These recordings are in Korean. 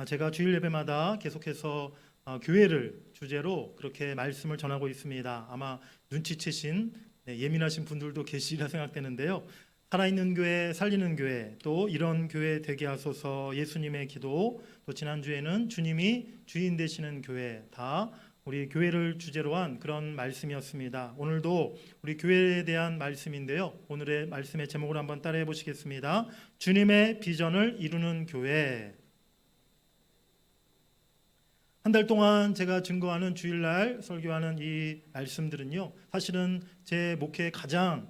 제가 주일 예배마다 계속해서 교회를 주제로 그렇게 말씀을 전하고 있습니다. 아마 눈치채신 예민하신 분들도 계시리라 생각되는데요. 살아있는 교회, 살리는 교회, 또 이런 교회 되게 하소서, 예수님의 기도, 또 지난주에는 주님이 주인 되시는 교회, 다 우리 교회를 주제로 한 그런 말씀이었습니다. 오늘도 우리 교회에 대한 말씀인데요. 오늘의 말씀의 제목을 한번 따라해 보시겠습니다. 주님의 비전을 이루는 교회. 한 달 동안 제가 증거하는 주일날 설교하는 이 말씀들은요, 사실은 제 목회의 가장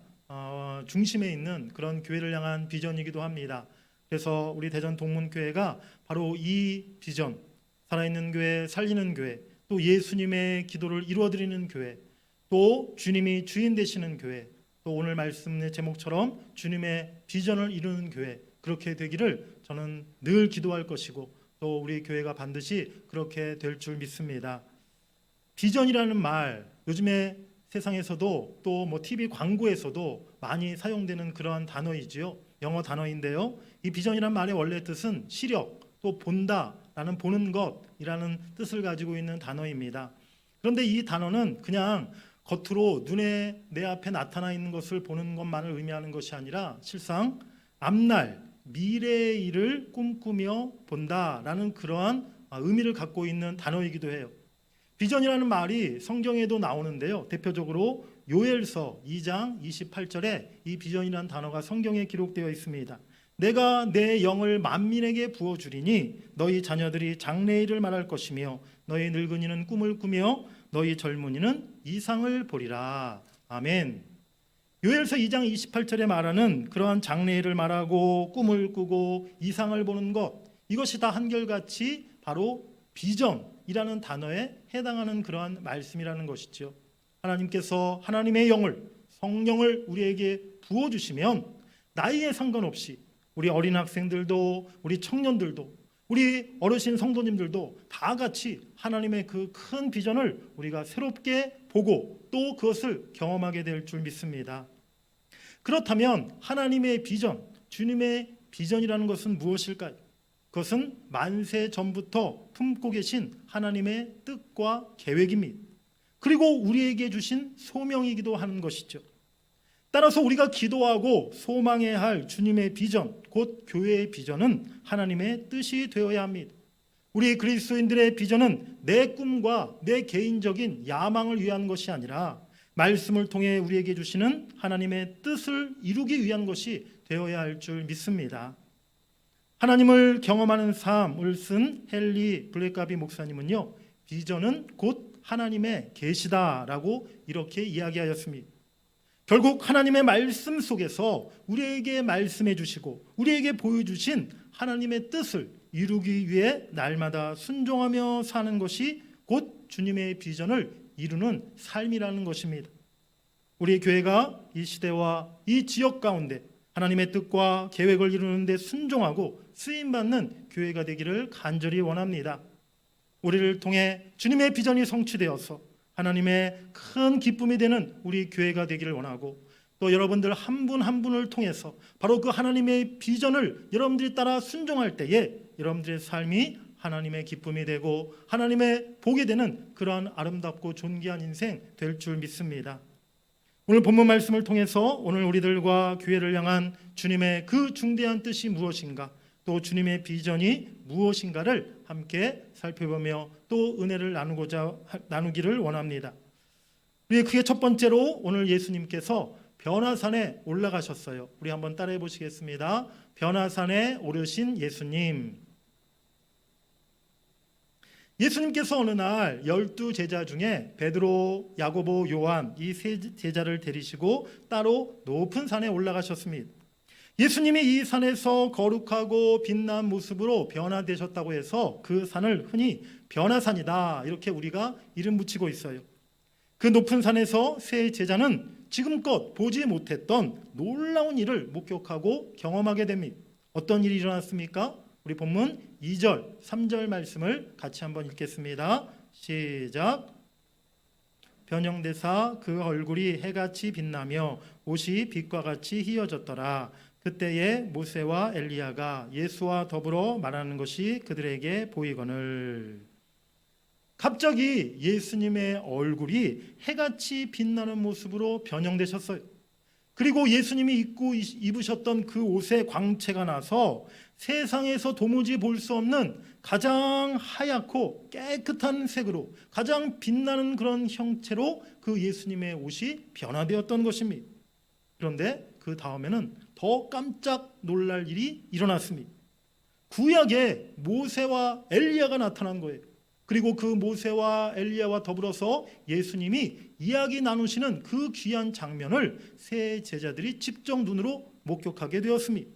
중심에 있는 그런 교회를 향한 비전이기도 합니다. 그래서 우리 대전 동문교회가 바로 이 비전, 살아있는 교회, 살리는 교회, 또 예수님의 기도를 이루어드리는 교회, 또 주님이 주인 되시는 교회, 또 오늘 말씀의 제목처럼 주님의 비전을 이루는 교회, 그렇게 되기를 저는 늘 기도할 것이고 또 우리 교회가 반드시 그렇게 될 줄 믿습니다. 비전이라는 말, 요즘에 세상에서도 또 TV 광고에서도 많이 사용되는 그런 단어이지요. 영어 단어인데요. 이 비전이라는 말의 원래 뜻은 시력, 또 본다라는 보는 것이라는 뜻을 가지고 있는 단어입니다. 그런데 이 단어는 그냥 겉으로 눈에 내 앞에 나타나 있는 것을 보는 것만을 의미하는 것이 아니라 실상 앞날 미래의 일을 꿈꾸며 본다라는 그러한 의미를 갖고 있는 단어이기도 해요. 비전이라는 말이 성경에도 나오는데요. 대표적으로 요엘서 2장 28절에 이 비전이라는 단어가 성경에 기록되어 있습니다. 내가 내 영을 만민에게 부어주리니 너희 자녀들이 장래일을 말할 것이며 너희 늙은이는 꿈을 꾸며 너희 젊은이는 이상을 보리라. 아멘. 요엘서 2장 28절에 말하는 그러한 장래일을 말하고 꿈을 꾸고 이상을 보는 것, 이것이 다 한결같이 바로 비전이라는 단어에 해당하는 그러한 말씀이라는 것이죠. 하나님께서 하나님의 영을, 성령을 우리에게 부어주시면 나이에 상관없이 우리 어린 학생들도 우리 청년들도 우리 어르신 성도님들도 다 같이 하나님의 그 큰 비전을 우리가 새롭게 보고 또 그것을 경험하게 될 줄 믿습니다. 그렇다면 하나님의 비전, 주님의 비전이라는 것은 무엇일까요? 그것은 만세 전부터 품고 계신 하나님의 뜻과 계획입니다. 그리고 우리에게 주신 소명이기도 하는 것이죠. 따라서 우리가 기도하고 소망해야 할 주님의 비전, 곧 교회의 비전은 하나님의 뜻이 되어야 합니다. 우리 그리스도인들의 비전은 내 꿈과 내 개인적인 야망을 위한 것이 아니라 말씀을 통해 우리에게 주시는 하나님의 뜻을 이루기 위한 것이 되어야 할 줄 믿습니다. 하나님을 경험하는 삶을 쓴 헨리 블랙가비 목사님은요, 비전은 곧 하나님의 계시다라고 이렇게 이야기하였습니다. 결국 하나님의 말씀 속에서 우리에게 말씀해 주시고 우리에게 보여주신 하나님의 뜻을 이루기 위해 날마다 순종하며 사는 것이 곧 주님의 비전을 이루는 삶이라는 것입니다. 우리 교회가 이 시대와 이 지역 가운데 하나님의 뜻과 계획을 이루는 데 순종하고 쓰임받는 교회가 되기를 간절히 원합니다. 우리를 통해 주님의 비전이 성취되어서 하나님의 큰 기쁨이 되는 우리 교회가 되기를 원하고 또 여러분들 한 분 한 분을 통해서 바로 그 하나님의 비전을 여러분들이 따라 순종할 때에 여러분들의 삶이 하나님의 기쁨이 되고 하나님의 복이 되는 그러한 아름답고 존귀한 인생 될 줄 믿습니다. 오늘 본문 말씀을 통해서 오늘 우리들과 교회를 향한 주님의 그 중대한 뜻이 무엇인가, 또 주님의 비전이 무엇인가를 함께 살펴보며 또 은혜를 나누기를 원합니다. 그게 첫 번째로 오늘 예수님께서 변화산에 올라가셨어요. 우리 한번 따라해 보시겠습니다. 변화산에 오르신 예수님. 예수님께서 어느 날 12제자 중에 베드로, 야고보, 요한 이 세 제자를 데리시고 따로 높은 산에 올라가셨습니다. 예수님이 이 산에서 거룩하고 빛난 모습으로 변화되셨다고 해서 그 산을 흔히 변화산이다 이렇게 우리가 이름 붙이고 있어요. 그 높은 산에서 세 제자는 지금껏 보지 못했던 놀라운 일을 목격하고 경험하게 됩니다. 어떤 일이 일어났습니까? 우리 본문 2절, 3절 말씀을 같이 한번 읽겠습니다. 시작. 변형되사 그 얼굴이 해같이 빛나며 옷이 빛과 같이 희어졌더라. 그때에 모세와 엘리야가 예수와 더불어 말하는 것이 그들에게 보이거늘. 갑자기 예수님의 얼굴이 해같이 빛나는 모습으로 변형되셨어요. 그리고 예수님이 입으셨던 그 옷의 광채가 나서 세상에서 도무지 볼 수 없는 가장 하얗고 깨끗한 색으로 가장 빛나는 그런 형체로 그 예수님의 옷이 변화되었던 것입니다. 그런데 그 다음에는 더 깜짝 놀랄 일이 일어났습니다. 구약에 모세와 엘리야가 나타난 거예요. 그리고 그 모세와 엘리야와 더불어서 예수님이 이야기 나누시는 그 귀한 장면을 세 제자들이 직접 눈으로 목격하게 되었습니다.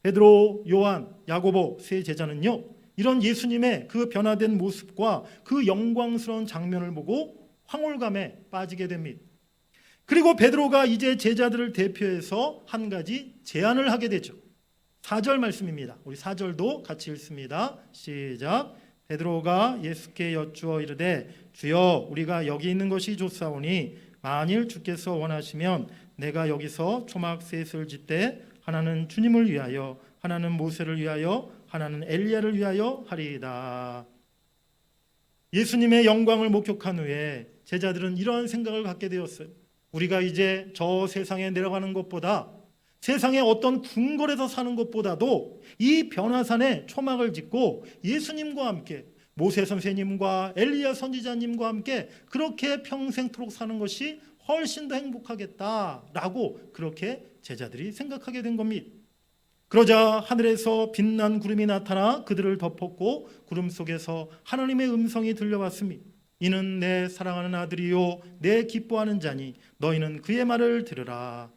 베드로, 요한, 야고보 세 제자는요, 이런 예수님의 그 변화된 모습과 그 영광스러운 장면을 보고 황홀감에 빠지게 됩니다. 그리고 베드로가 이제 제자들을 대표해서 한 가지 제안을 하게 되죠. 4절 말씀입니다. 우리 4절도 같이 읽습니다. 시작. 베드로가 예수께 여쭈어 이르되 주여 우리가 여기 있는 것이 좋사오니 만일 주께서 원하시면 내가 여기서 초막 셋을 짓되 하나는 주님을 위하여 하나는 모세를 위하여 하나는 엘리야를 위하여 하리이다. 예수님의 영광을 목격한 후에 제자들은 이러한 생각을 갖게 되었어요. 우리가 이제 저 세상에 내려가는 것보다 세상에 어떤 궁궐에서 사는 것보다도 이 변화산에 초막을 짓고 예수님과 함께 모세 선생님과 엘리야 선지자님과 함께 그렇게 평생토록 사는 것이 훨씬 더 행복하겠다라고 그렇게 제자들이 생각하게 된 겁니다. 그러자 하늘에서 빛난 구름이 나타나 그들을 덮었고 구름 속에서 하나님의 음성이 들려왔습니다. 이는 내 사랑하는 아들이요 내 기뻐하는 자니 너희는 그의 말을 들으라.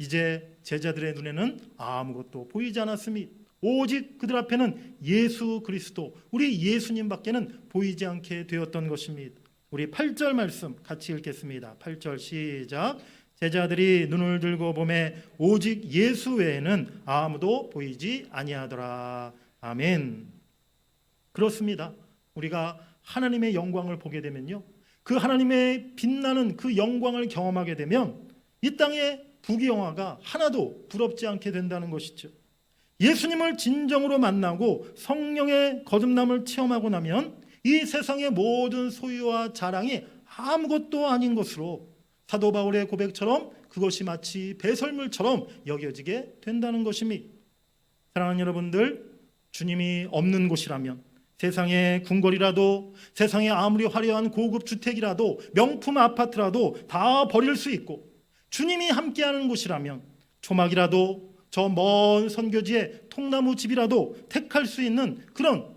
이제 제자들의 눈에는 아무것도 보이지 않았습니다. 오직 그들 앞에는 예수 그리스도, 우리 예수님밖에는 보이지 않게 되었던 것입니다. 우리 8절 말씀 같이 읽겠습니다. 8절 시작. 제자들이 눈을 들고 보매 오직 예수 외에는 아무도 보이지 아니하더라. 아멘. 그렇습니다. 우리가 하나님의 영광을 보게 되면요, 그 하나님의 빛나는 그 영광을 경험하게 되면 이 땅에 부귀영화가 하나도 부럽지 않게 된다는 것이죠. 예수님을 진정으로 만나고 성령의 거듭남을 체험하고 나면 이 세상의 모든 소유와 자랑이 아무것도 아닌 것으로 사도 바울의 고백처럼 그것이 마치 배설물처럼 여겨지게 된다는 것입니다. 사랑하는 여러분들, 주님이 없는 곳이라면 세상의 궁궐이라도 세상에 아무리 화려한 고급 주택이라도 명품 아파트라도 다 버릴 수 있고, 주님이 함께하는 곳이라면 초막이라도 저 먼 선교지의 통나무 집이라도 택할 수 있는 그런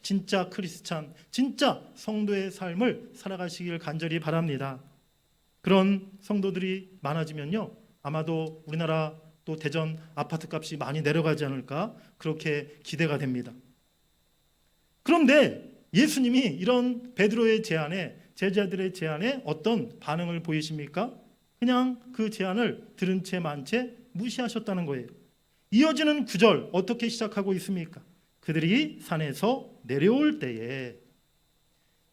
진짜 크리스찬, 진짜 성도의 삶을 살아가시길 간절히 바랍니다. 그런 성도들이 많아지면요, 아마도 우리나라 또 대전 아파트 값이 많이 내려가지 않을까 그렇게 기대가 됩니다. 그런데 예수님이 이런 베드로의 제안에, 제자들의 제안에 어떤 반응을 보이십니까? 그냥 그 제안을 들은 채 만 채 무시하셨다는 거예요. 이어지는 9절 어떻게 시작하고 있습니까? 그들이 산에서 내려올 때에,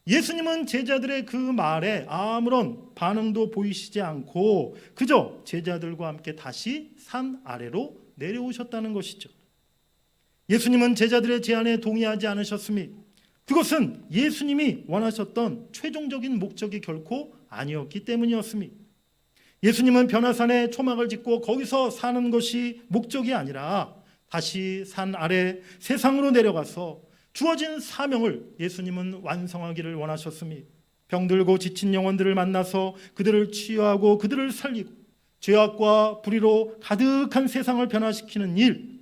예수님은 제자들의 그 말에 아무런 반응도 보이시지 않고 그저 제자들과 함께 다시 산 아래로 내려오셨다는 것이죠. 예수님은 제자들의 제안에 동의하지 않으셨습니다. 그것은 예수님이 원하셨던 최종적인 목적이 결코 아니었기 때문이었습니다. 예수님은 변화산에 초막을 짓고 거기서 사는 것이 목적이 아니라 다시 산 아래 세상으로 내려가서 주어진 사명을 예수님은 완성하기를 원하셨습니다. 병들고 지친 영혼들을 만나서 그들을 치유하고 그들을 살리고 죄악과 불의로 가득한 세상을 변화시키는 일,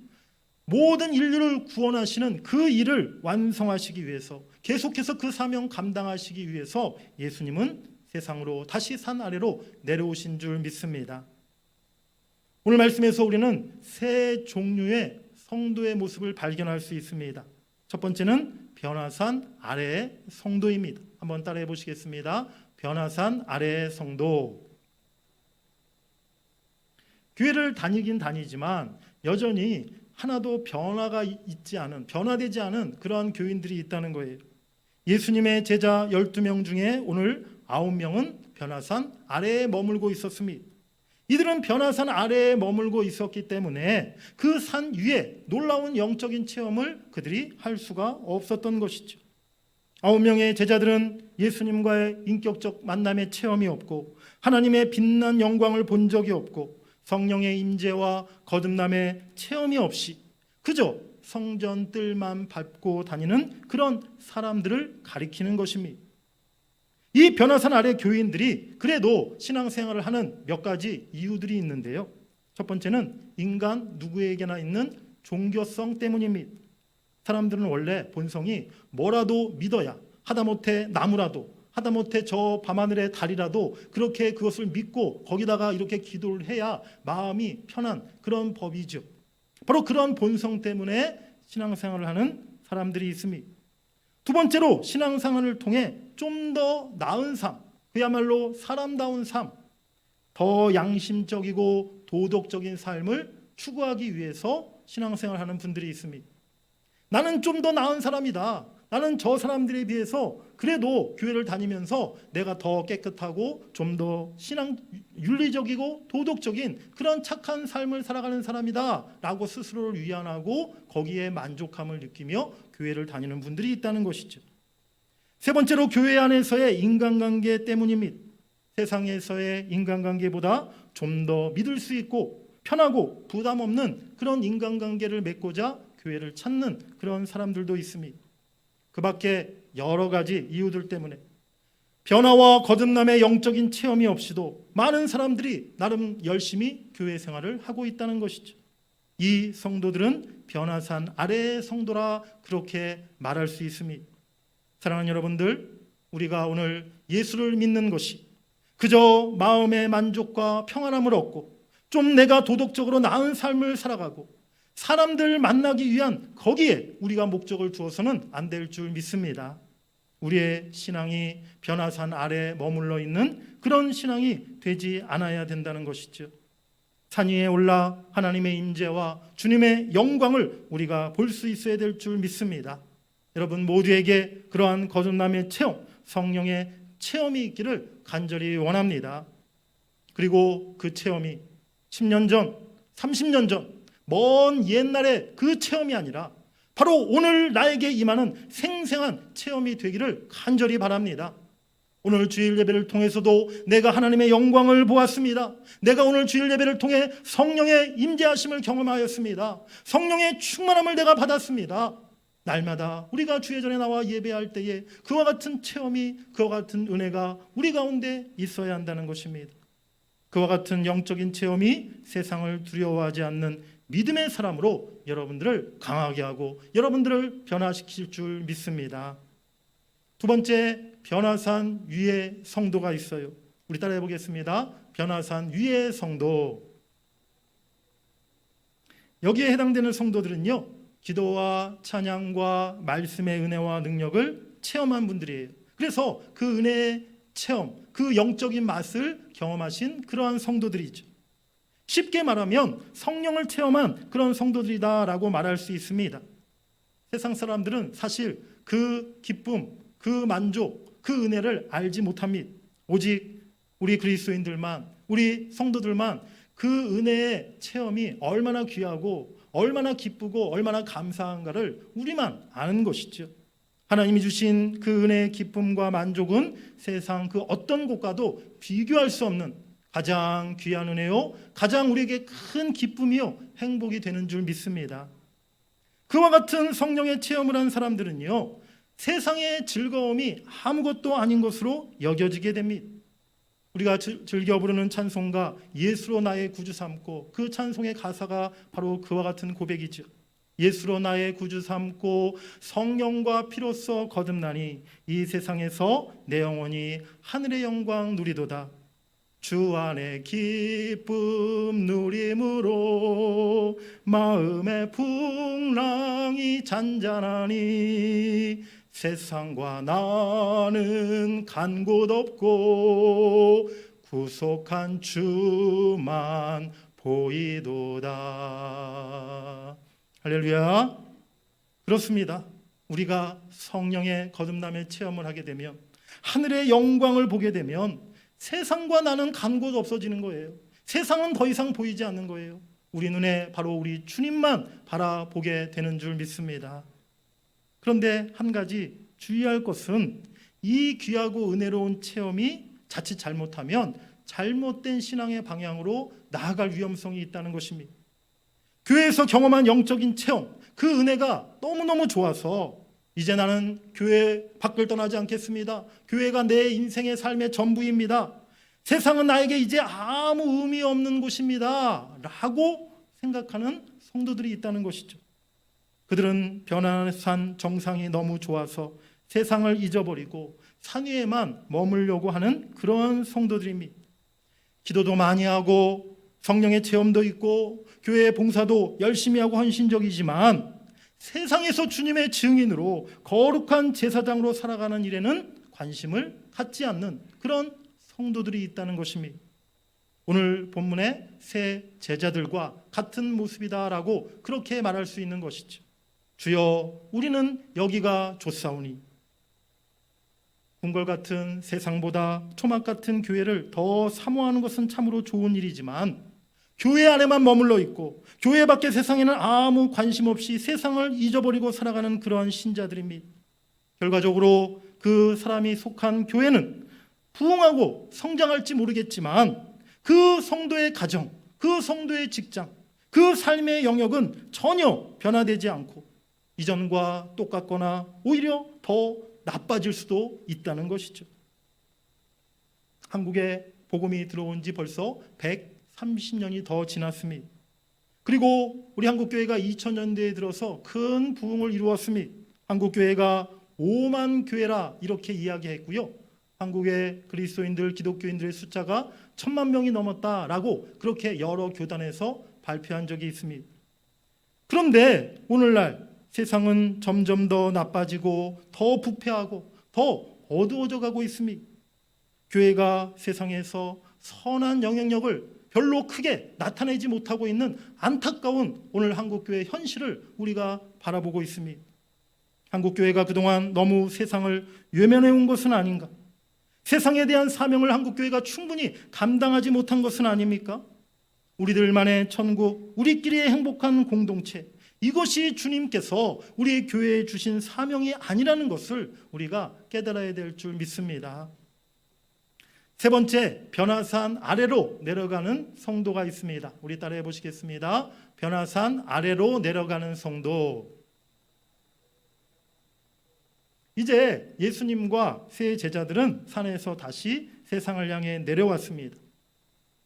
모든 인류를 구원하시는 그 일을 완성하시기 위해서, 계속해서 그 사명 감당하시기 위해서 예수님은 세상으로 다시 산 아래로 내려오신 줄 믿습니다. 오늘 말씀에서 우리는 세 종류의 성도의 모습을 발견할 수 있습니다. 첫 번째는 변화산 아래의 성도입니다. 한번 따라해 보시겠습니다. 변화산 아래의 성도. 교회를 다니긴 다니지만 여전히 하나도 변화되지 않은 그러한 교인들이 있다는 거예요. 예수님의 제자 12명 중에 오늘 9명은 변화산 아래에 머물고 있었습니다. 이들은 변화산 아래에 머물고 있었기 때문에 그 산 위에 놀라운 영적인 체험을 그들이 할 수가 없었던 것이죠. 9명의 제자들은 예수님과의 인격적 만남의 체험이 없고 하나님의 빛난 영광을 본 적이 없고 성령의 임재와 거듭남의 체험이 없이 그저 성전 뜰만 밟고 다니는 그런 사람들을 가리키는 것입니다. 이 변화산 아래 교인들이 그래도 신앙생활을 하는 몇 가지 이유들이 있는데요. 첫 번째는 인간 누구에게나 있는 종교성 때문입니다. 사람들은 원래 본성이 뭐라도 믿어야, 하다못해 나무라도, 하다못해 저 밤하늘의 달이라도 그렇게 그것을 믿고 거기다가 이렇게 기도를 해야 마음이 편한 그런 법이죠. 바로 그런 본성 때문에 신앙생활을 하는 사람들이 있습니다. 두 번째로 신앙생활을 통해 좀 더 나은 삶, 그야말로 사람다운 삶, 더 양심적이고 도덕적인 삶을 추구하기 위해서 신앙생활을 하는 분들이 있습니다. 나는 좀 더 나은 사람이다. 나는 저 사람들에 비해서 그래도 교회를 다니면서 내가 더 깨끗하고 좀 더 신앙 윤리적이고 도덕적인 그런 착한 삶을 살아가는 사람이다 라고 스스로를 위안하고 거기에 만족함을 느끼며 교회를 다니는 분들이 있다는 것이죠. 세 번째로 교회 안에서의 인간관계 때문입니다. 세상에서의 인간관계보다 좀 더 믿을 수 있고 편하고 부담 없는 그런 인간관계를 맺고자 교회를 찾는 그런 사람들도 있습니다. 그 밖에 여러 가지 이유들 때문에 변화와 거듭남의 영적인 체험이 없이도 많은 사람들이 나름 열심히 교회 생활을 하고 있다는 것이죠. 이 성도들은 변화산 아래의 성도라 그렇게 말할 수 있습니다. 사랑하는 여러분들, 우리가 오늘 예수를 믿는 것이 그저 마음의 만족과 평안함을 얻고 좀 내가 도덕적으로 나은 삶을 살아가고 사람들 만나기 위한 거기에 우리가 목적을 두어서는 안 될 줄 믿습니다. 우리의 신앙이 변화산 아래 머물러 있는 그런 신앙이 되지 않아야 된다는 것이죠. 산 위에 올라 하나님의 임재와 주님의 영광을 우리가 볼 수 있어야 될 줄 믿습니다. 여러분 모두에게 그러한 거듭남의 체험, 성령의 체험이 있기를 간절히 원합니다. 그리고 그 체험이 10년 전, 30년 전, 먼 옛날의 그 체험이 아니라 바로 오늘 나에게 임하는 생생한 체험이 되기를 간절히 바랍니다. 오늘 주일 예배를 통해서도 내가 하나님의 영광을 보았습니다. 내가 오늘 주일 예배를 통해 성령의 임재하심을 경험하였습니다. 성령의 충만함을 내가 받았습니다. 날마다 우리가 주의 전에 나와 예배할 때에 그와 같은 체험이, 그와 같은 은혜가 우리 가운데 있어야 한다는 것입니다. 그와 같은 영적인 체험이 세상을 두려워하지 않는 믿음의 사람으로 여러분들을 강하게 하고 여러분들을 변화시킬 줄 믿습니다. 두 번째, 변화산 위에 성도가 있어요. 우리 따라해 보겠습니다. 변화산 위에 성도. 여기에 해당되는 성도들은요, 기도와 찬양과 말씀의 은혜와 능력을 체험한 분들이에요. 그래서 그 은혜의 체험, 그 영적인 맛을 경험하신 그러한 성도들이죠. 쉽게 말하면 성령을 체험한 그런 성도들이다라고 말할 수 있습니다. 세상 사람들은 사실 그 기쁨, 그 만족, 그 은혜를 알지 못합니다. 오직 우리 그리스도인들만, 우리 성도들만 그 은혜의 체험이 얼마나 귀하고 얼마나 기쁘고 얼마나 감사한가를 우리만 아는 것이죠. 하나님이 주신 그 은혜의 기쁨과 만족은 세상 그 어떤 것과도 비교할 수 없는 가장 귀한 은혜요, 가장 우리에게 큰 기쁨이요 행복이 되는 줄 믿습니다. 그와 같은 성령의 체험을 한 사람들은요, 세상의 즐거움이 아무것도 아닌 것으로 여겨지게 됩니다. 우리가 즐겨 부르는 찬송가 예수로 나의 구주 삼고, 그 찬송의 가사가 바로 그와 같은 고백이죠. 예수로 나의 구주 삼고 성령과 피로써 거듭나니 이 세상에서 내 영혼이 하늘의 영광 누리도다. 주 안에 기쁨 누림으로 마음의 풍랑이 잔잔하니 세상과 나는 간 곳 없고 구속한 주만 보이도다. 할렐루야. 그렇습니다. 우리가 성령의 거듭남의 체험을 하게 되면, 하늘의 영광을 보게 되면 세상과 나는 간 곳 없어지는 거예요. 세상은 더 이상 보이지 않는 거예요. 우리 눈에 바로 우리 주님만 바라보게 되는 줄 믿습니다. 그런데 한 가지 주의할 것은 이 귀하고 은혜로운 체험이 자칫 잘못하면 잘못된 신앙의 방향으로 나아갈 위험성이 있다는 것입니다. 교회에서 경험한 영적인 체험, 그 은혜가 너무너무 좋아서 이제 나는 교회 밖을 떠나지 않겠습니다. 교회가 내 인생의 삶의 전부입니다. 세상은 나에게 이제 아무 의미 없는 곳입니다. 라고 생각하는 성도들이 있다는 것이죠. 그들은 변화산 정상이 너무 좋아서 세상을 잊어버리고 산 위에만 머물려고 하는 그런 성도들입니다. 기도도 많이 하고 성령의 체험도 있고 교회 봉사도 열심히 하고 헌신적이지만 세상에서 주님의 증인으로 거룩한 제사장으로 살아가는 일에는 관심을 갖지 않는 그런 성도들이 있다는 것입니다. 오늘 본문의 새 제자들과 같은 모습이다라고 그렇게 말할 수 있는 것이죠. 주여, 우리는 여기가 좋사오니. 궁궐 같은 세상보다 초막 같은 교회를 더 사모하는 것은 참으로 좋은 일이지만 교회 안에만 머물러 있고 교회 밖의 세상에는 아무 관심 없이 세상을 잊어버리고 살아가는 그러한 신자들입니다. 결과적으로 그 사람이 속한 교회는 부흥하고 성장할지 모르겠지만 그 성도의 가정, 그 성도의 직장, 그 삶의 영역은 전혀 변화되지 않고 이전과 똑같거나 오히려 더 나빠질 수도 있다는 것이죠. 한국에 복음이 들어온 지 벌써 130년이 더 지났습니다. 그리고 우리 한국교회가 2000년대에 들어서 큰 부흥을 이루었습니다. 한국교회가 5만 교회라 이렇게 이야기했고요. 한국의 그리스도인들, 기독교인들의 숫자가 1000만 명이 넘었다라고 그렇게 여러 교단에서 발표한 적이 있습니다. 그런데 오늘날 세상은 점점 더 나빠지고 더 부패하고 더 어두워져 가고 있습니다. 교회가 세상에서 선한 영향력을 별로 크게 나타내지 못하고 있는 안타까운 오늘 한국교회의 현실을 우리가 바라보고 있습니다. 한국교회가 그동안 너무 세상을 외면해 온 것은 아닌가? 세상에 대한 사명을 한국교회가 충분히 감당하지 못한 것은 아닙니까? 우리들만의 천국, 우리끼리의 행복한 공동체, 이것이 주님께서 우리 교회에 주신 사명이 아니라는 것을 우리가 깨달아야 될 줄 믿습니다. 세 번째, 변화산 아래로 내려가는 성도가 있습니다. 우리 따라해 보시겠습니다. 변화산 아래로 내려가는 성도. 이제 예수님과 세 제자들은 산에서 다시 세상을 향해 내려왔습니다.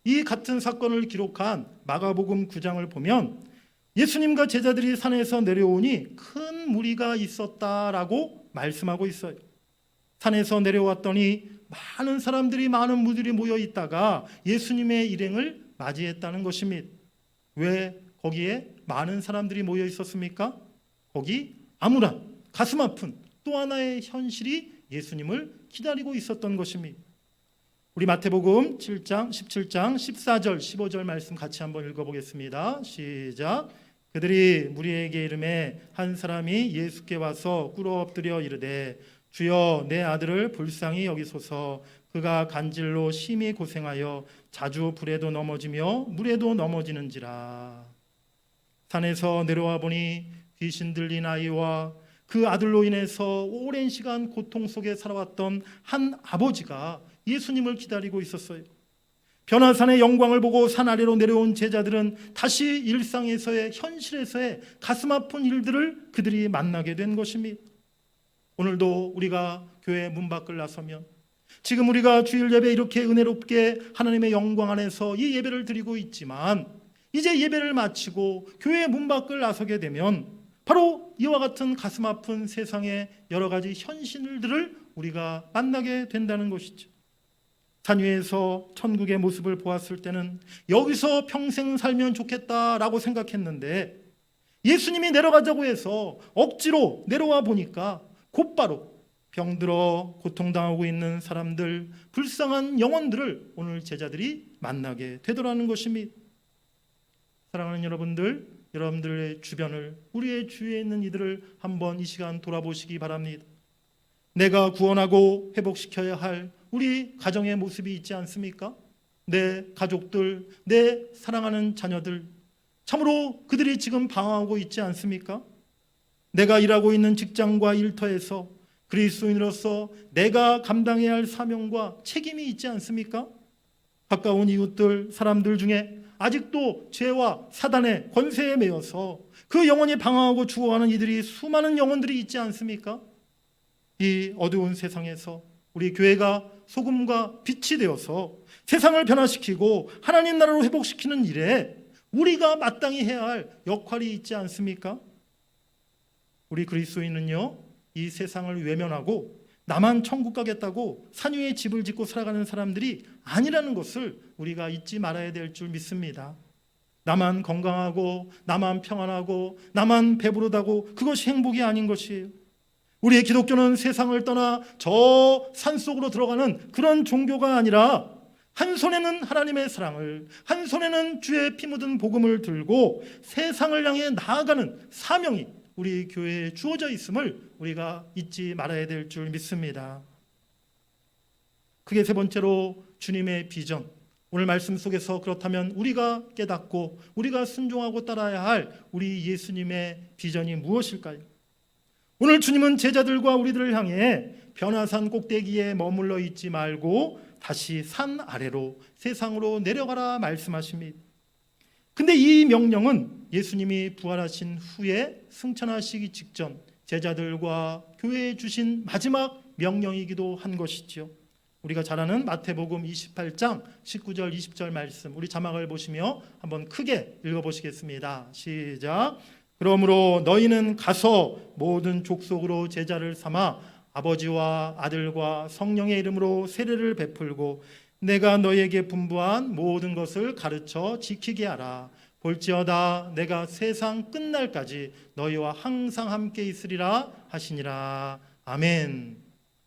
이 같은 사건을 기록한 마가복음 9장을 보면 예수님과 제자들이 산에서 내려오니 큰 무리가 있었다라고 말씀하고 있어요. 산에서 내려왔더니 많은 사람들이, 많은 무들이 모여 있다가 예수님의 일행을 맞이했다는 것입니다. 왜 거기에 많은 사람들이 모여 있었습니까? 거기 암울한, 가슴 아픈 또 하나의 현실이 예수님을 기다리고 있었던 것입니다. 우리 마태복음 7장, 17장, 14절, 15절 말씀 같이 한번 읽어보겠습니다. 시작. 그들이 무리에게 이르매 한 사람이 예수께 와서 꿇어 엎드려 이르되 주여, 내 아들을 불쌍히 여기소서. 그가 간질로 심히 고생하여 자주 불에도 넘어지며 물에도 넘어지는지라. 산에서 내려와 보니 귀신 들린 아이와 그 아들로 인해서 오랜 시간 고통 속에 살아왔던 한 아버지가 예수님을 기다리고 있었어요. 변화산의 영광을 보고 산 아래로 내려온 제자들은 다시 일상에서의, 현실에서의 가슴 아픈 일들을 그들이 만나게 된 것입니다. 오늘도 우리가 교회 문 밖을 나서면, 지금 우리가 주일 예배 이렇게 은혜롭게 하나님의 영광 안에서 이 예배를 드리고 있지만 이제 예배를 마치고 교회 문 밖을 나서게 되면 바로 이와 같은 가슴 아픈 세상의 여러 가지 현실들을 우리가 만나게 된다는 것이죠. 산 위에서 천국의 모습을 보았을 때는 여기서 평생 살면 좋겠다라고 생각했는데 예수님이 내려가자고 해서 억지로 내려와 보니까 곧바로 병들어 고통당하고 있는 사람들, 불쌍한 영혼들을 오늘 제자들이 만나게 되더라는 것입니다. 사랑하는 여러분들, 여러분들의 주변을, 우리의 주위에 있는 이들을 한번 이 시간 돌아보시기 바랍니다. 내가 구원하고 회복시켜야 할 우리 가정의 모습이 있지 않습니까? 내 가족들, 내 사랑하는 자녀들, 참으로 그들이 지금 방황하고 있지 않습니까? 내가 일하고 있는 직장과 일터에서 그리스도인으로서 내가 감당해야 할 사명과 책임이 있지 않습니까? 가까운 이웃들, 사람들 중에 아직도 죄와 사단의 권세에 매여서 그 영혼이 방황하고 죽어가는 이들이 수많은 영혼들이 있지 않습니까? 이 어두운 세상에서 우리 교회가 소금과 빛이 되어서 세상을 변화시키고 하나님 나라로 회복시키는 일에 우리가 마땅히 해야 할 역할이 있지 않습니까? 우리 그리스도인은요, 이 세상을 외면하고 나만 천국 가겠다고 산 위에 집을 짓고 살아가는 사람들이 아니라는 것을 우리가 잊지 말아야 될 줄 믿습니다. 나만 건강하고 나만 평안하고 나만 배부르다고 그것이 행복이 아닌 것이에요. 우리의 기독교는 세상을 떠나 저 산속으로 들어가는 그런 종교가 아니라 한 손에는 하나님의 사랑을, 한 손에는 주의 피 묻은 복음을 들고 세상을 향해 나아가는 사명이 우리 교회에 주어져 있음을 우리가 잊지 말아야 될 줄 믿습니다. 그게 세 번째로 주님의 비전. 오늘 말씀 속에서 그렇다면 우리가 깨닫고 우리가 순종하고 따라야 할 우리 예수님의 비전이 무엇일까요? 오늘 주님은 제자들과 우리들을 향해 변화산 꼭대기에 머물러 있지 말고 다시 산 아래로 세상으로 내려가라 말씀하십니다. 근데 이 명령은 예수님이 부활하신 후에 승천하시기 직전 제자들과 교회에 주신 마지막 명령이기도 한 것이죠. 우리가 잘 아는 마태복음 28장 19절 20절 말씀, 우리 자막을 보시며 한번 크게 읽어보시겠습니다. 시작. 그러므로 너희는 가서 모든 족속으로 제자를 삼아 아버지와 아들과 성령의 이름으로 세례를 베풀고 내가 너희에게 분부한 모든 것을 가르쳐 지키게 하라. 볼지어다 내가 세상 끝날까지 너희와 항상 함께 있으리라 하시니라. 아멘.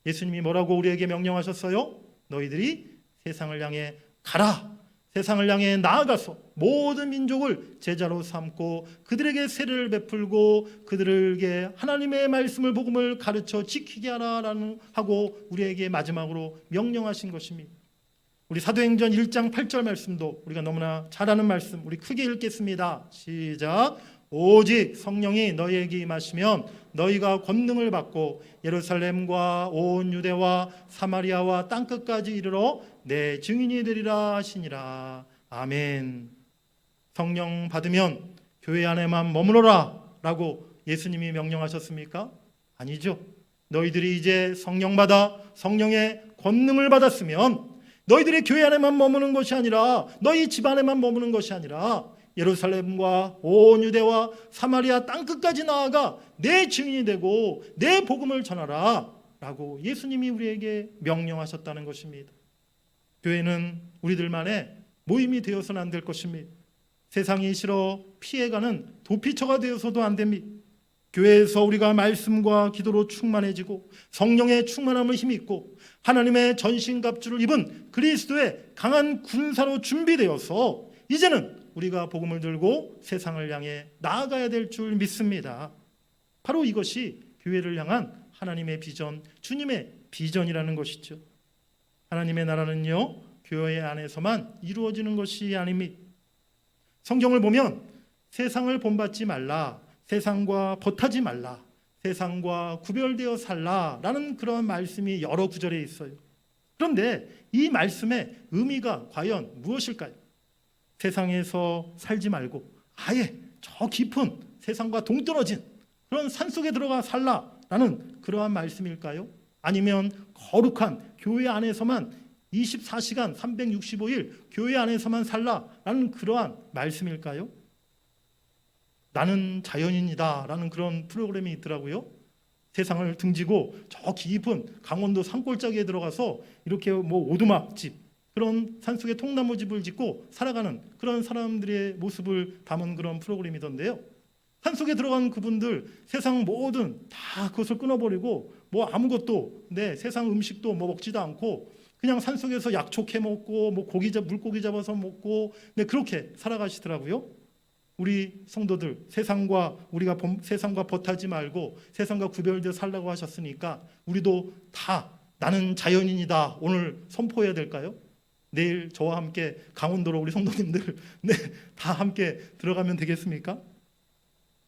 예수님이 뭐라고 우리에게 명령하셨어요? 너희들이 세상을 향해 가라. 세상을 향해 나아가서 모든 민족을 제자로 삼고 그들에게 세례를 베풀고 그들에게 하나님의 말씀을 복음을 가르쳐 지키게 하라라는 하고 우리에게 마지막으로 명령하신 것입니다. 우리 사도행전 1장 8절 말씀도 우리가 너무나 잘 아는 말씀, 우리 크게 읽겠습니다. 시작. 오직 성령이 너희에게 임하시면 너희가 권능을 받고 예루살렘과 온 유대와 사마리아와 땅끝까지 이르러 내 증인이 되리라 하시니라. 아멘. 성령 받으면 교회 안에만 머무러라 라고 예수님이 명령하셨습니까? 아니죠. 너희들이 이제 성령 받아 성령의 권능을 받았으면 너희들이 교회 안에만 머무는 것이 아니라 너희 집 안에만 머무는 것이 아니라 예루살렘과 온 유대와 사마리아 땅끝까지 나아가 내 증인이 되고 내 복음을 전하라 라고 예수님이 우리에게 명령하셨다는 것입니다. 교회는 우리들만의 모임이 되어서는 안 될 것입니다. 세상이 싫어 피해가는 도피처가 되어서도 안 됩니다. 교회에서 우리가 말씀과 기도로 충만해지고 성령의 충만함을 힘입고 하나님의 전신갑주를 입은 그리스도의 강한 군사로 준비되어서 이제는 우리가 복음을 들고 세상을 향해 나아가야 될 줄 믿습니다. 바로 이것이 교회를 향한 하나님의 비전, 주님의 비전이라는 것이죠. 하나님의 나라는요, 교회 안에서만 이루어지는 것이 아닙니다. 성경을 보면 세상을 본받지 말라, 세상과 벗하지 말라, 세상과 구별되어 살라라는 그런 말씀이 여러 구절에 있어요. 그런데 이 말씀의 의미가 과연 무엇일까요? 세상에서 살지 말고 아예 저 깊은 세상과 동떨어진 그런 산속에 들어가 살라라는 그러한 말씀일까요? 아니면 거룩한 교회 안에서만 24시간 365일 교회 안에서만 살라라는 그러한 말씀일까요? 나는 자연인이다 라는 그런 프로그램이 있더라고요. 세상을 등지고 저 깊은 강원도 산골짜기에 들어가서 이렇게 오두막집, 그런 산속에 통나무 집을 짓고 살아가는 그런 사람들의 모습을 담은 그런 프로그램이던데요. 산속에 들어간 그분들 세상 모든 다 그것을 끊어버리고 아무것도 세상 음식도 먹지도 않고 그냥 산속에서 약초캐 먹고 물고기 잡아서 먹고 그렇게 살아가시더라고요. 우리 성도들 우리가 세상과 벗하지 말고 세상과 구별되어 살라고 하셨으니까 우리도 다 나는 자연인이다 오늘 선포해야 될까요? 내일 저와 함께 강원도로 우리 성도님들 네, 다 함께 들어가면 되겠습니까?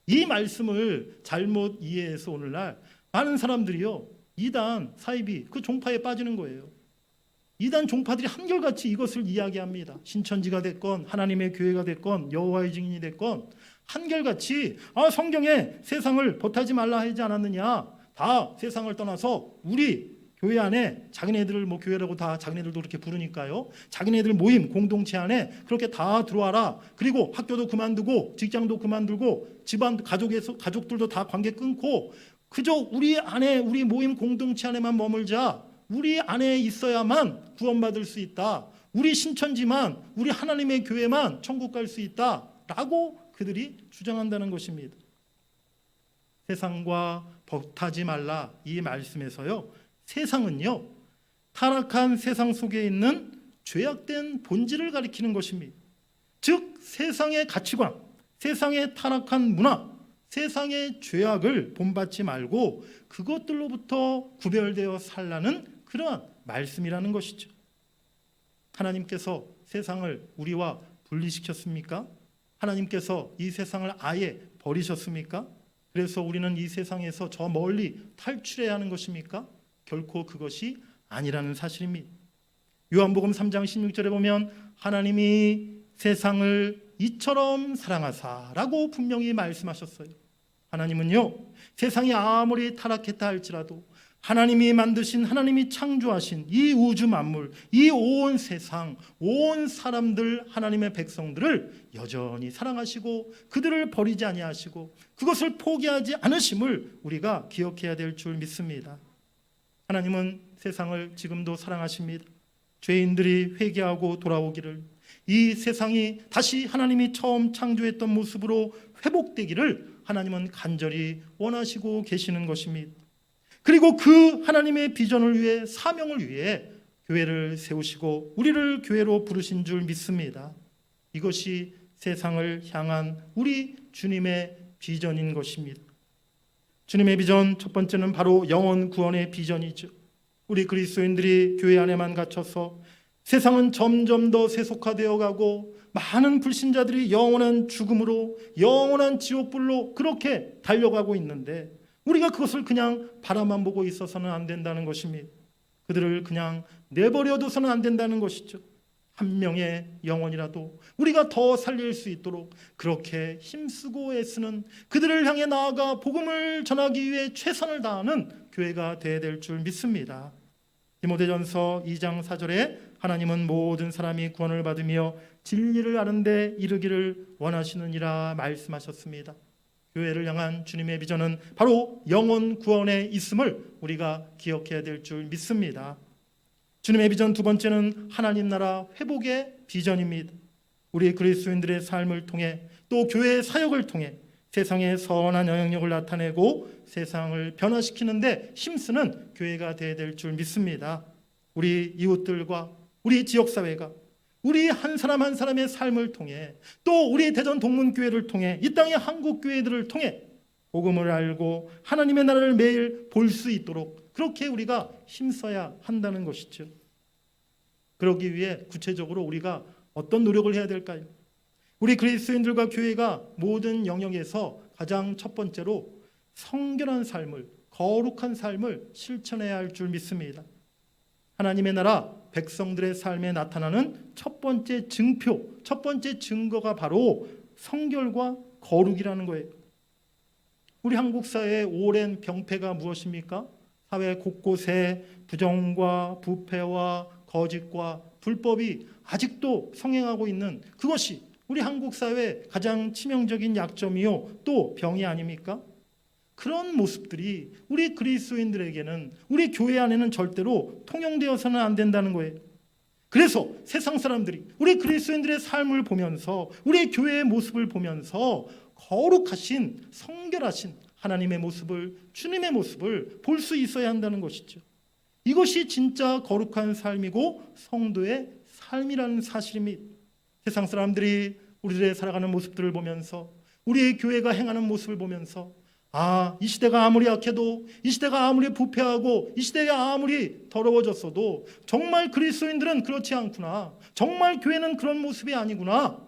이 말씀을 잘못 이해해서 오늘날 많은 사람들이요, 이단 사이비 그 종파에 빠지는 거예요. 이단 종파들이 한결같이 이것을 이야기합니다. 신천지가 됐건 하나님의 교회가 됐건 여호와의 증인이 됐건 한결같이 성경에 세상을 벗하지 말라 하지 않았느냐, 다 세상을 떠나서 우리 교회 안에 자기네들을 교회라고 다 자기네들도 그렇게 부르니까요, 자기네들 모임 공동체 안에 그렇게 다 들어와라. 그리고 학교도 그만두고 직장도 그만두고 집안 가족들도 다 관계 끊고 그저 우리 안에 우리 모임 공동체 안에만 머물자. 우리 안에 있어야만 구원받을 수 있다. 우리 신천지만, 우리 하나님의 교회만 천국 갈 수 있다라고 그들이 주장한다는 것입니다. 세상과 벗하지 말라 이 말씀에서요, 세상은요, 타락한 세상 속에 있는 죄악된 본질을 가리키는 것입니다. 즉 세상의 가치관, 세상의 타락한 문화, 세상의 죄악을 본받지 말고 그것들로부터 구별되어 살라는 그러한 말씀이라는 것이죠. 하나님께서 세상을 우리와 분리시켰습니까? 하나님께서 이 세상을 아예 버리셨습니까? 그래서 우리는 이 세상에서 저 멀리 탈출해야 하는 것입니까? 결코 그것이 아니라는 사실입니다. 요한복음 3장 16절에 보면 하나님이 세상을 이처럼 사랑하사라고 분명히 말씀하셨어요. 하나님은요, 세상이 아무리 타락했다 할지라도 하나님이 만드신, 하나님이 창조하신 이 우주 만물, 이 온 세상, 온 사람들, 하나님의 백성들을 여전히 사랑하시고 그들을 버리지 아니하시고 그것을 포기하지 않으심을 우리가 기억해야 될 줄 믿습니다. 하나님은 세상을 지금도 사랑하십니다. 죄인들이 회개하고 돌아오기를, 이 세상이 다시 하나님이 처음 창조했던 모습으로 회복되기를 하나님은 간절히 원하시고 계시는 것입니다. 그리고 그 하나님의 비전을 위해, 사명을 위해 교회를 세우시고 우리를 교회로 부르신 줄 믿습니다. 이것이 세상을 향한 우리 주님의 비전인 것입니다. 주님의 비전 첫 번째는 바로 영혼 구원의 비전이죠. 우리 그리스도인들이 교회 안에만 갇혀서 세상은 점점 더 세속화되어 가고 많은 불신자들이 영원한 죽음으로, 영원한 지옥불로 그렇게 달려가고 있는데 우리가 그것을 그냥 바라만 보고 있어서는 안 된다는 것입니다. 그들을 그냥 내버려둬서는 안 된다는 것이죠. 한 명의 영혼이라도 우리가 더 살릴 수 있도록 그렇게 힘쓰고 애쓰는, 그들을 향해 나아가 복음을 전하기 위해 최선을 다하는 교회가 되어야 될 줄 믿습니다. 디모데전서 2장 4절에 하나님은 모든 사람이 구원을 받으며 진리를 아는 데 이르기를 원하시느니라 말씀하셨습니다. 교회를 향한 주님의 비전은 바로 영혼 구원에 있음을 우리가 기억해야 될 줄 믿습니다. 주님의 비전 두 번째는 하나님 나라 회복의 비전입니다. 우리 그리스도인들의 삶을 통해 또 교회의 사역을 통해 세상에 선한 영향력을 나타내고 세상을 변화시키는데 힘쓰는 교회가 되어야 될 줄 믿습니다. 우리 이웃들과 우리 지역사회가 우리 한 사람 한 사람의 삶을 통해 또 우리 대전 동문교회를 통해 이 땅의 한국교회들을 통해 복음을 알고 하나님의 나라를 매일 볼 수 있도록 그렇게 우리가 힘써야 한다는 것이죠. 그러기 위해 구체적으로 우리가 어떤 노력을 해야 될까요? 우리 그리스도인들과 교회가 모든 영역에서 가장 첫 번째로 성결한 삶을, 거룩한 삶을 실천해야 할 줄 믿습니다. 하나님의 나라 백성들의 삶에 나타나는 첫 번째 증표, 첫 번째 증거가 바로 성결과 거룩이라는 거예요. 우리 한국 사회의 오랜 병폐가 무엇입니까? 사회 곳곳에 부정과 부패와 거짓과 불법이 아직도 성행하고 있는 그것이 우리 한국 사회의 가장 치명적인 약점이요 또 병이 아닙니까? 그런 모습들이 우리 그리스도인들에게는, 우리 교회 안에는 절대로 통용되어서는 안 된다는 거예요. 그래서 세상 사람들이 우리 그리스도인들의 삶을 보면서, 우리 교회의 모습을 보면서 거룩하신, 성결하신 하나님의 모습을, 주님의 모습을 볼 수 있어야 한다는 것이죠. 이것이 진짜 거룩한 삶이고 성도의 삶이라는 사실입니다. 세상 사람들이 우리들의 살아가는 모습들을 보면서, 우리의 교회가 행하는 모습을 보면서 이 시대가 아무리 약해도, 이 시대가 아무리 부패하고, 이 시대가 아무리 더러워졌어도 정말 그리스도인들은 그렇지 않구나. 정말 교회는 그런 모습이 아니구나.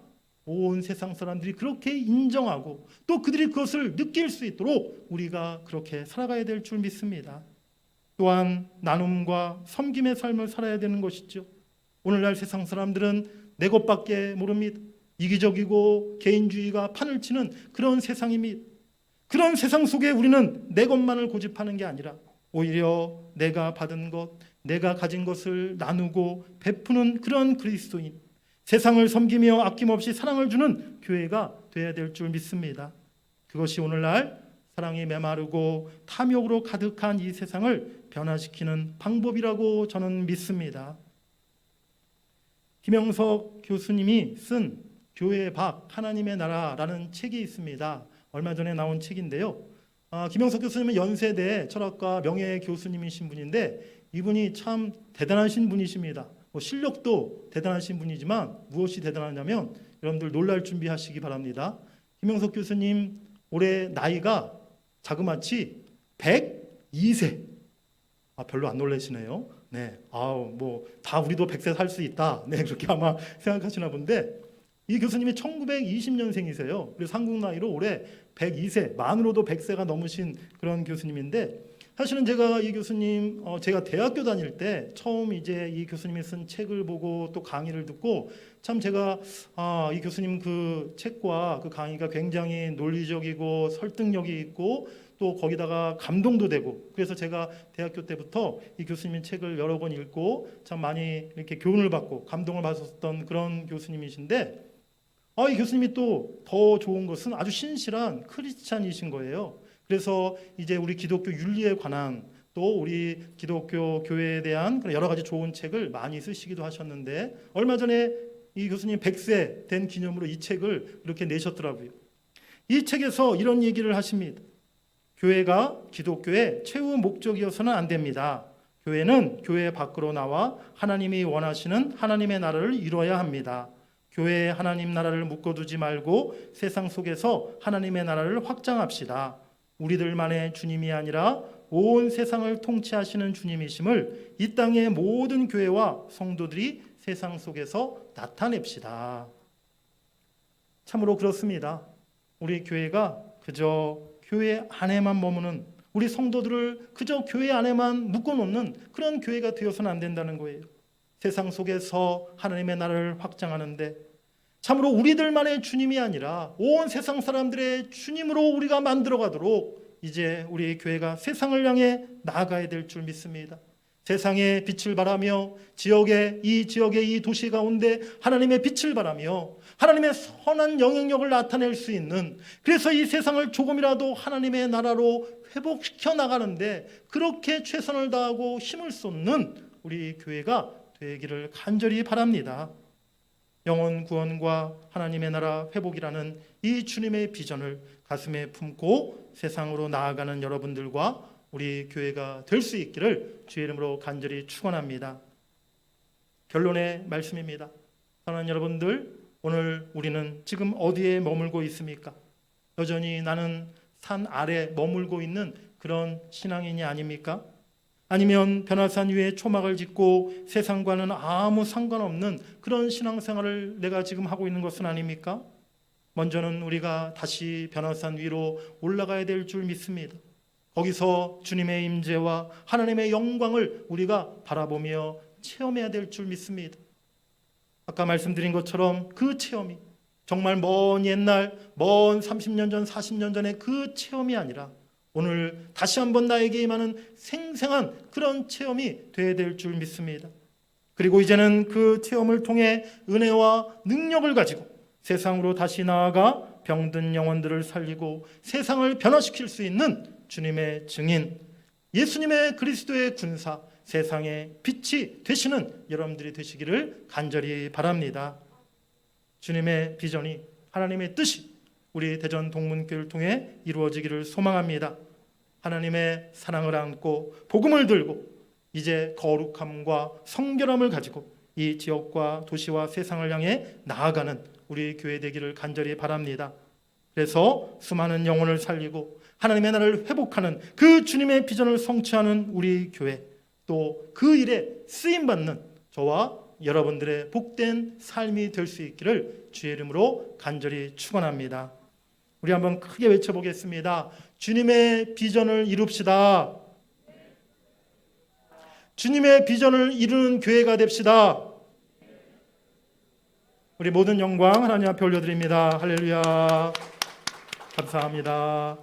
온 세상 사람들이 그렇게 인정하고 또 그들이 그것을 느낄 수 있도록 우리가 그렇게 살아가야 될 줄 믿습니다. 또한 나눔과 섬김의 삶을 살아야 되는 것이죠. 오늘날 세상 사람들은 내 것밖에 모릅니다. 이기적이고 개인주의가 판을 치는 그런 세상입니다. 그런 세상 속에 우리는 내 것만을 고집하는 게 아니라 오히려 내가 받은 것, 내가 가진 것을 나누고 베푸는 그런 그리스도인, 세상을 섬기며 아낌없이 사랑을 주는 교회가 되어야 될 줄 믿습니다. 그것이 오늘날 사랑이 메마르고 탐욕으로 가득한 이 세상을 변화시키는 방법이라고 저는 믿습니다. 김영석 교수님이 쓴 교회의 밖 하나님의 나라라는 책이 있습니다. 얼마 전에 나온 책인데요. 김영석 교수님은 연세대 철학과 명예 교수님이신 분인데 이분이 참 대단하신 분이십니다. 실력도 대단하신 분이지만 무엇이 대단하냐면 여러분들 놀랄 준비하시기 바랍니다. 김영석 교수님 올해 나이가 자그마치 102세. 별로 안 놀라시네요. 네, 다 우리도 100세 살 수 있다. 네, 그렇게 아마 생각하시나 본데 이 교수님이 1920년생이세요. 그래서 한국 나이로 올해 102세, 만으로도 100세가 넘으신 그런 교수님인데 사실은 제가 이 교수님, 제가 대학교 다닐 때 처음 이제 이 교수님이 쓴 책을 보고 또 강의를 듣고 참 제가 이 교수님 그 책과 그 강의가 굉장히 논리적이고 설득력이 있고 또 거기다가 감동도 되고 그래서 제가 대학교 때부터 이 교수님 책을 여러 권 읽고 참 많이 이렇게 교훈을 받고 감동을 받았던 그런 교수님이신데 이 교수님이 또 더 좋은 것은 아주 신실한 크리스찬이신 거예요. 그래서 이제 우리 기독교 윤리에 관한 또 우리 기독교 교회에 대한 여러 가지 좋은 책을 많이 쓰시기도 하셨는데 얼마 전에 이 교수님 100세 된 기념으로 이 책을 이렇게 내셨더라고요. 이 책에서 이런 얘기를 하십니다. 교회가 기독교의 최후 목적이어서는 안 됩니다. 교회는 교회 밖으로 나와 하나님이 원하시는 하나님의 나라를 이루어야 합니다. 교회에 하나님 나라를 묶어두지 말고 세상 속에서 하나님의 나라를 확장합시다. 우리들만의 주님이 아니라 온 세상을 통치하시는 주님이심을 이 땅의 모든 교회와 성도들이 세상 속에서 나타냅시다. 참으로 그렇습니다. 우리 교회가 그저 교회 안에만 머무는 우리 성도들을 그저 교회 안에만 묶어놓는 그런 교회가 되어서는 안 된다는 거예요. 세상 속에서 하나님의 나라를 확장하는데 참으로 우리들만의 주님이 아니라 온 세상 사람들의 주님으로 우리가 만들어가도록 이제 우리 교회가 세상을 향해 나아가야 될 줄 믿습니다. 세상에 빛을 발하며 이 지역의 이 도시 가운데 하나님의 빛을 발하며 하나님의 선한 영향력을 나타낼 수 있는 그래서 이 세상을 조금이라도 하나님의 나라로 회복시켜 나가는데 그렇게 최선을 다하고 힘을 쏟는 우리 교회가 되기를 간절히 바랍니다. 영혼 구원과 하나님의 나라 회복이라는 이 주님의 비전을 가슴에 품고 세상으로 나아가는 여러분들과 우리 교회가 될 수 있기를 주의 이름으로 간절히 축원합니다. 결론의 말씀입니다. 사랑하는 여러분들, 오늘 우리는 지금 어디에 머물고 있습니까? 여전히 나는 산 아래 머물고 있는 그런 신앙인이 아닙니까? 아니면 변화산 위에 초막을 짓고 세상과는 아무 상관없는 그런 신앙생활을 내가 지금 하고 있는 것은 아닙니까? 먼저는 우리가 다시 변화산 위로 올라가야 될 줄 믿습니다. 거기서 주님의 임재와 하나님의 영광을 우리가 바라보며 체험해야 될 줄 믿습니다. 아까 말씀드린 것처럼 그 체험이 정말 먼 옛날, 먼 30년 전, 40년 전의 그 체험이 아니라 오늘 다시 한번 나에게 임하는 생생한 그런 체험이 되어야 될 줄 믿습니다. 그리고 이제는 그 체험을 통해 은혜와 능력을 가지고 세상으로 다시 나아가 병든 영혼들을 살리고 세상을 변화시킬 수 있는 주님의 증인, 예수님의 그리스도의 군사, 세상의 빛이 되시는 여러분들이 되시기를 간절히 바랍니다. 주님의 비전이, 하나님의 뜻이 우리 대전 동문교회를 통해 이루어지기를 소망합니다. 하나님의 사랑을 안고 복음을 들고 이제 거룩함과 성결함을 가지고 이 지역과 도시와 세상을 향해 나아가는 우리 교회 되기를 간절히 바랍니다. 그래서 수많은 영혼을 살리고 하나님의 나라를 회복하는 그 주님의 비전을 성취하는 우리 교회, 또 그 일에 쓰임받는 저와 여러분들의 복된 삶이 될 수 있기를 주의 이름으로 간절히 축원합니다. 우리 한번 크게 외쳐보겠습니다. 주님의 비전을 이룹시다. 주님의 비전을 이루는 교회가 됩시다. 우리 모든 영광 하나님 앞에 올려드립니다. 할렐루야. 감사합니다.